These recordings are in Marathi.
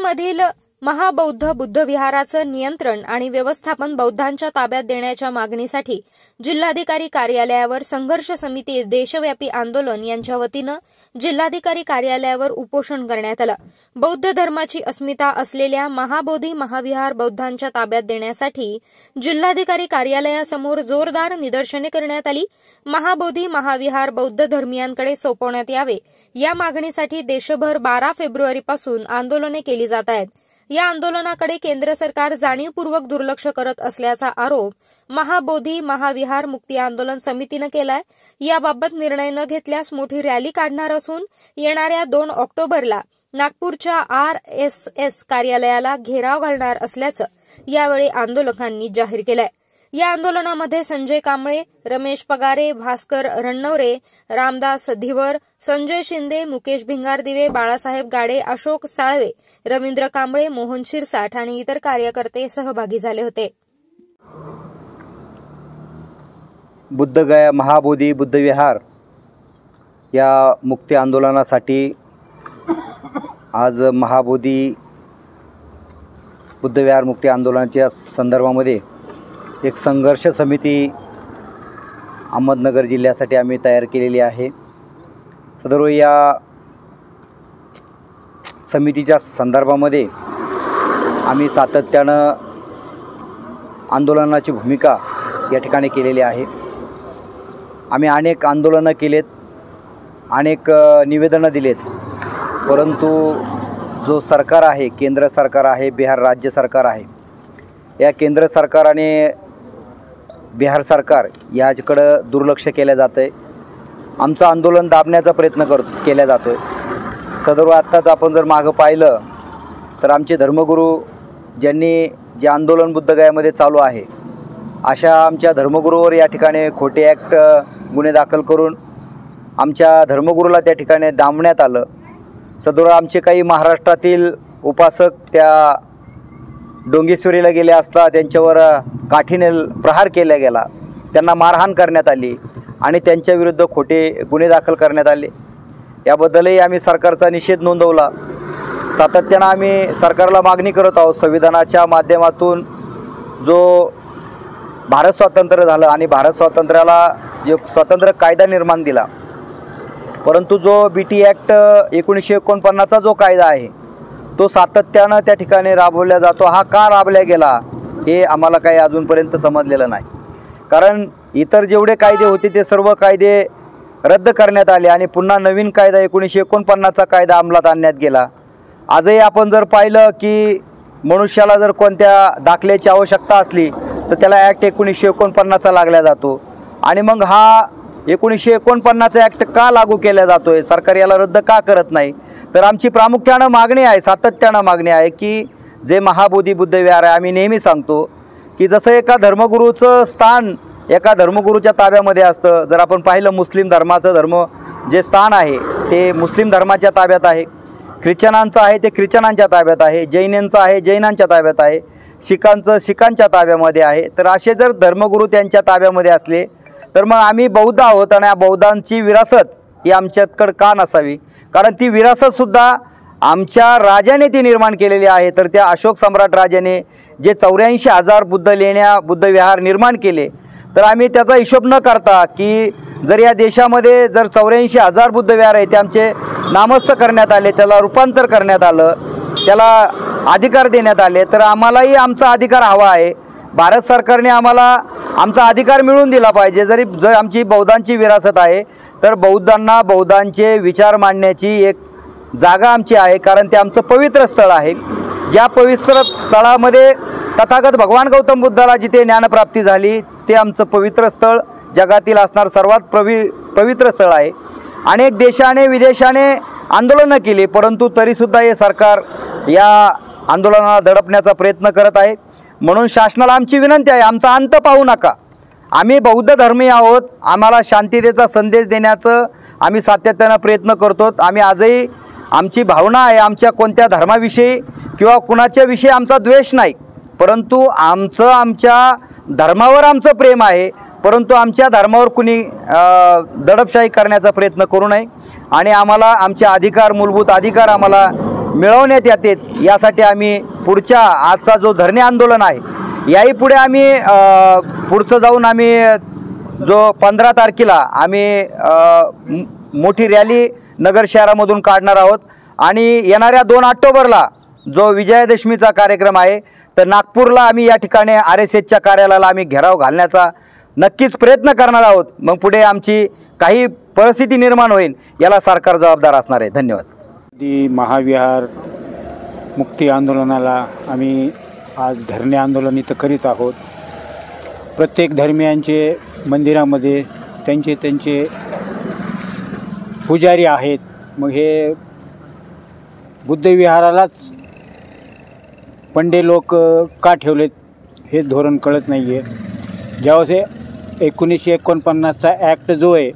बिहारमधील महाबौद्ध बुद्धविहाराचं नियंत्रण आणि व्यवस्थापन बौद्धांच्या ताब्यात देण्याच्या मागणीसाठी जिल्हाधिकारी कार्यालयावर संघर्ष समिती देशव्यापी आंदोलन यांच्या वतीनं जिल्हाधिकारी कार्यालयावर उपोषण करण्यात आलं। बौद्ध धर्माची अस्मिता असलेल्या महाबोधी महाविहार बौद्धांच्या ताब्यात देण्यासाठी जिल्हाधिकारी कार्यालयासमोर जोरदार निदर्शने करण्यात आली। महाबोधी महाविहार बौद्ध धर्मीयांकडे सोपवण्यात यावे या मागणीसाठी देशभर 12 फेब्रुवारीपासून आंदोलने केली जात आहेत। या आंदोलनाकडे केंद्र सरकार जाणीवपूर्वक दुर्लक्ष करत असल्याचा आरोप महाबोधी महाविहार मुक्ती आंदोलन समितीने केलाय। याबाबत निर्णय न घेतल्यास मोठी रॅली काढणार असून येणाऱ्या 2 ऑक्टोबरला नागपूरच्या RSS कार्यालयाला घेराव घालणार असल्याचं यावेळी आंदोलकांनी जाहीर केलंय। या आंदोलनामध्ये संजय कांबळे, रमेश पगारे, भास्कर रणनवरे, रामदास धिवर, संजय शिंदे, मुकेश भिंगारदिवे, बाळासाहेब गाडे, अशोक साळवे, रवींद्र कांबळे, मोहन शिरसाठ आणि इतर कार्यकर्ते सहभागी झाले होते। बुद्धगया महाबोधी बुद्धविहार या मुक्ती आंदोलनासाठी आज महाबोधी बुद्धविहार मुक्ती आंदोलनाच्या संदर्भामध्ये एक संघर्ष समिती अहमदनगर जिल्ह्यासाठी आम्ही तयार केलेली आहे। सदर या समितीच्या संदर्भामध्ये आम्ही सातत्यानं आंदोलनाची भूमिका या ठिकाणी केलेली आहे। आम्ही अनेक आंदोलनं केलेत, अनेक निवेदनं दिलेत, परंतु जो सरकार आहे, केंद्र सरकार आहे, बिहार राज्य सरकार आहे, या केंद्र सरकार आणि बिहार सरकार याच्याकडं दुर्लक्ष केलं जातं आहे। आमचं आंदोलन दाबण्याचा प्रयत्न केला जातो आहे। सदर आत्ताच आपण जर मागं पाहिलं तर आमचे धर्मगुरू ज्यांनी जे आंदोलन बुद्धगयामध्ये चालू आहे अशा आमच्या धर्मगुरूवर या ठिकाणी खोटे ॲक्ट गुन्हे दाखल करून आमच्या धर्मगुरूला त्या ठिकाणी डांबण्यात आलं। सदर आमचे काही महाराष्ट्रातील उपासक त्या डोंगेश्वरीला गेले असता त्यांच्यावर काठीने प्रहार केला गेला, त्यांना मारहाण करण्यात आली आणि त्यांच्या विरुद्ध खोटे गुन्हे दाखल करण्यात आले। याबद्दलही आम्ही सरकारचा निषेध नोंदवला। सातत्यानं आम्ही सरकारला मागणी करत आहोत, संविधानाच्या माध्यमातून जो भारत स्वातंत्र्य झालं आणि भारत स्वातंत्र्याला जो स्वतंत्र कायदा निर्माण दिला, परंतु जो BT ॲक्ट 1949चा जो कायदा आहे तो सातत्यानं त्या ठिकाणी राबवला जातो। हा का राबवला गेला हे आम्हाला काही अजूनपर्यंत समजलेलं नाही। कारण इतर जेवढे कायदे होते ते सर्व कायदे रद्द करण्यात आले आणि पुन्हा नवीन कायदा 1949चा कायदा अंमलात आणण्यात गेला। आजही आपण जर पाहिलं की मनुष्याला जर कोणत्या दाखल्याची आवश्यकता असली तर त्याला ॲक्ट 1949चा लागला जातो आणि मग हा 1949चा ॲक्ट का लागू केला जातो आहे, सरकार याला रद्द का करत नाही? तर आमची प्रामुख्यानं मागणी आहे, सातत्यानं मागणी आहे की जे महाबोधी बुद्धविहार आहे, आम्ही नेहमी सांगतो की जसं एका धर्मगुरूचं स्थान एका धर्मगुरूच्या ताब्यामध्ये असतं, जर आपण पाहिलं मुस्लिम धर्माचं जे स्थान आहे ते मुस्लिम धर्माच्या ताब्यात आहे, ख्रिश्चनांचं आहे ते ख्रिश्चनांच्या ताब्यात आहे, जैनांचं आहे जैनांच्या ताब्यात आहे, शिखांचं शिखांच्या ताब्यामध्ये आहे। तर असे जर धर्मगुरू त्यांच्या ताब्यामध्ये असले तर मग आम्ही बौद्ध आहोत आणि या बौद्धांची विरासत ही आमच्याकडे का नसावी? कारण ती विरासतसुद्धा आमच्या राजाने ती निर्माण केलेली आहे। तर त्या अशोक सम्राट राजाने जे 84,000 बुद्धविहार निर्माण केले, तर आम्ही त्याचा हिशोब न करता की जर या देशामध्ये जर 84,000 बुद्धविहार आहे ते आमचे नामस्थ करण्यात आले, त्याला रूपांतर करण्यात आलं, त्याला अधिकार देण्यात आले, तर आम्हालाही आमचा अधिकार हवा आहे। भारत सरकारने आम्हाला आमचा अधिकार मिळवून दिला पाहिजे। जर आमची बौद्धांची विरासत आहे तर बौद्धांना बौद्धांचे विचार मांडण्याची एक जागा आमची आहे, कारण ते आमचं पवित्र स्थळ आहे। ज्या पवित्र स्थळामध्ये तथागत भगवान गौतम बुद्धाला जिथे ज्ञानप्राप्ती झाली ते आमचं पवित्र स्थळ जगातील असणार सर्वात पवित्र स्थळ आहे। अनेक देशाने विदेशाने आंदोलनं केली, परंतु तरीसुद्धा हे सरकार या आंदोलनाला दडपण्याचा प्रयत्न करत आहे। म्हणून शासनाला आमची विनंती आहे, आमचा अंत पाहू नका। आम्ही बौद्ध धर्मीय आहोत, आम्हाला शांततेचा संदेश देण्याचं आम्ही सातत्यानं प्रयत्न करतो। आम्ही आजही आमची भावना आहे, आमच्या कोणत्या धर्माविषयी किंवा कुणाच्याविषयी आमचा द्वेष नाही, परंतु आमच्या धर्मावर आमचं प्रेम आहे। परंतु आमच्या धर्मावर कुणी दडपशाही करण्याचा प्रयत्न करू नये आणि आम्हाला आमचे अधिकार मूलभूत अधिकार आम्हाला मिळवण्यात येते यासाठी आम्ही पुढच्या आजचा जो धरणे आंदोलन आहे याही पुढे आम्ही पुढचं जाऊन आम्ही जो 15 तारखेला आम्ही मोठी रॅली नगर शहरामधून काढणार आहोत आणि येणाऱ्या 2 ऑक्टोबरला जो विजयादशमीचा कार्यक्रम आहे तर नागपूरला आम्ही या ठिकाणी RSSच्या कार्यालयाला आम्ही घेराव घालण्याचा नक्कीच प्रयत्न करणार आहोत। मग पुढे आमची काही परिस्थिती निर्माण होईल याला सरकार जबाबदार असणार आहे। धन्यवाद। महाविहार मुक्ती आंदोलनाला आम्ही आज धरणे आंदोलन इथं करीत आहोत। प्रत्येक धर्मियांचे मंदिरामध्ये त्यांचे पुजारी आहेत। मग हे बुद्ध विहारालाच पंडे लोक का ठेवलेत हे धोरण कळत नाही आहे। ज्यावेळेस 1949चा ॲक्ट जो आहे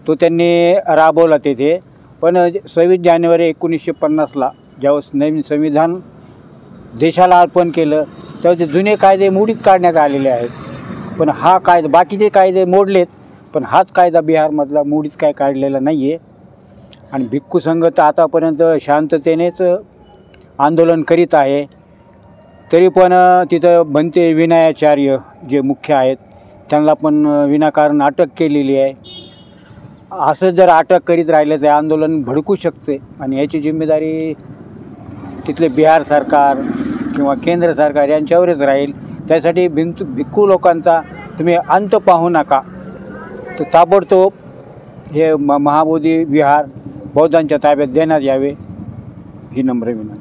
तो त्यांनी राबवला तेथे, पण 26 जानेवारी 1950ला ज्यावेळेस नवीन संविधान देशाला अर्पण केलं त्यावेळेस जुने कायदे मोडीत काढण्यात आलेले आहेत। पण हा कायदा बाकीचे कायदे मोडलेत, पण हाच कायदा बिहारमधला मोडीत काय काढलेला नाही आहे। आणि भिक्खू संघ तर आतापर्यंत शांततेनेच आंदोलन करीत आहे। तरी पण तिथं बनते विनयाचार्य जे मुख्य आहेत त्यांना पण विनाकारण अटक केलेली आहे। असं जर अटक करीत राहिलं तर आंदोलन भडकू शकते आणि याची जिम्मेदारी तिथले बिहार सरकार किंवा केंद्र सरकार यांच्यावरच राहील। त्यासाठी भिक्खू लोकांचा तुम्ही अंत पाहू नका, तर ताबडतोब हे महाबोधी विहार बौद्धांच्या ताब्यात देण्यात यावे ही नम्र विनंती।